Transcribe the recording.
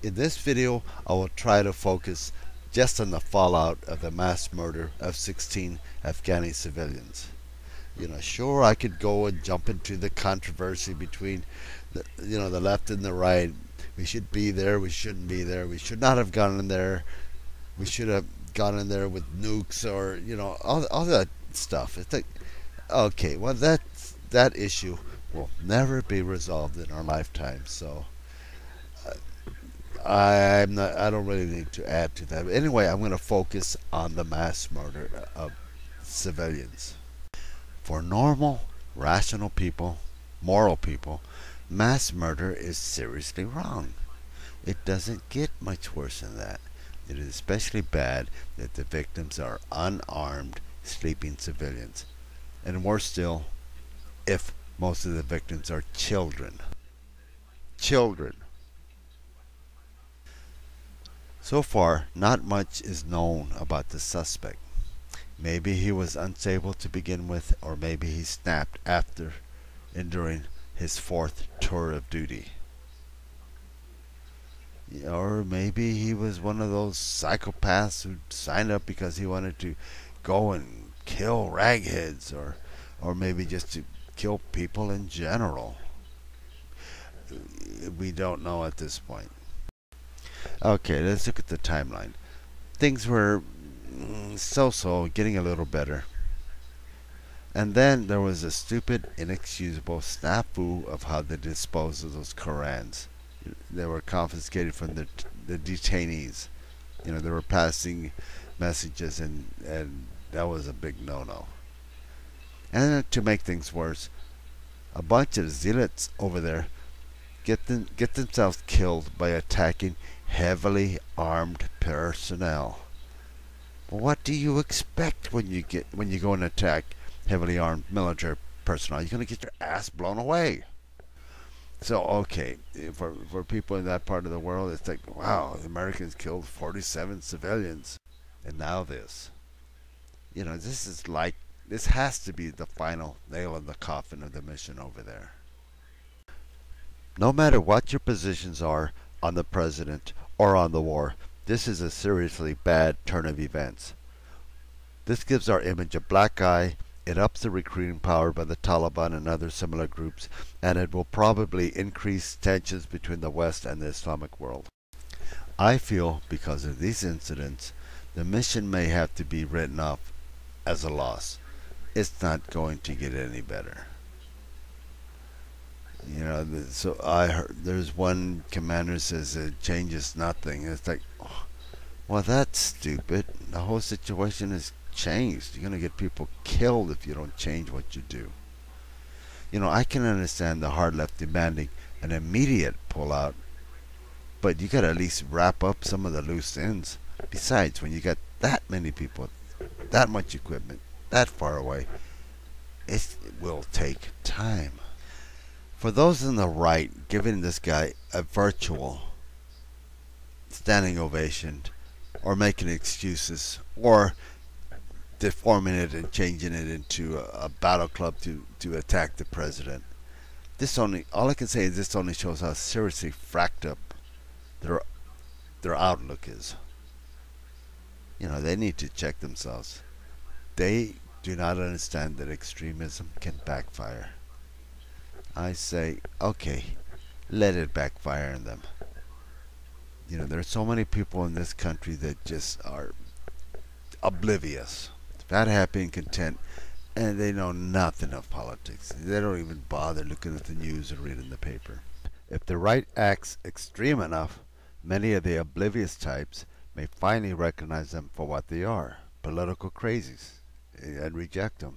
In this video, I will try to focus just on the fallout of the mass murder of 16 Afghani civilians. Sure, I could go and jump into the controversy between the left and the right. We should be there, we shouldn't be there, we should not have gone in there, we should have gone in there with nukes, or all that stuff. It's like, okay, well, that issue will never be resolved in our lifetime. So I don't really need to add to that. But anyway, I'm going to focus on the mass murder of civilians. For normal, rational people, moral people, mass murder is seriously wrong. It doesn't get much worse than that. It is especially bad that the victims are unarmed, sleeping civilians. And worse still, if most of the victims are children. Children. So far, not much is known about the suspect. Maybe he was unstable to begin with, or maybe he snapped after enduring his fourth tour of duty. Or maybe he was one of those psychopaths who signed up because he wanted to go and kill ragheads, or maybe just to kill people in general. We don't know at this point. Okay, let's look at the timeline. Things were so-so, getting a little better. And then there was a stupid, inexcusable snafu of how they disposed of those Korans. They were confiscated from the detainees. They were passing messages, and that was a big no-no. And then to make things worse, a bunch of zealots over there get themselves killed by attacking heavily armed personnel. What do you expect when you go and attack heavily armed military personnel? You're going to get your ass blown away. So, okay, for people in that part of the world, it's like, wow, the Americans killed 47 civilians. And now this. This has to be the final nail in the coffin of the mission over there. No matter what your positions are on the president or on the war, this is a seriously bad turn of events. This gives our image a black eye, it ups the recruiting power by the Taliban and other similar groups, and it will probably increase tensions between the West and the Islamic world. I feel, because of these incidents, the mission may have to be written off as a loss. It's not going to get any better. So I heard there's one commander says it changes nothing. It's like, oh, well, that's stupid. The whole situation has changed. You're going to get people killed if you don't change what you do. I can understand the hard left demanding an immediate pullout, but you got to at least wrap up some of the loose ends. Besides, when you got that many people, that much equipment, that far away, it will take time. For those in the right, giving this guy a virtual standing ovation, or making excuses, or deforming it and changing it into a battle club to attack the president. All I can say is this only shows how seriously fracked up their outlook is. They need to check themselves. They do not understand that extremism can backfire. I say, okay, let it backfire on them. There are so many people in this country that just are oblivious, fat, happy, and content, and they know nothing of politics. They don't even bother looking at the news or reading the paper. If the right acts extreme enough, many of the oblivious types may finally recognize them for what they are, political crazies, and reject them.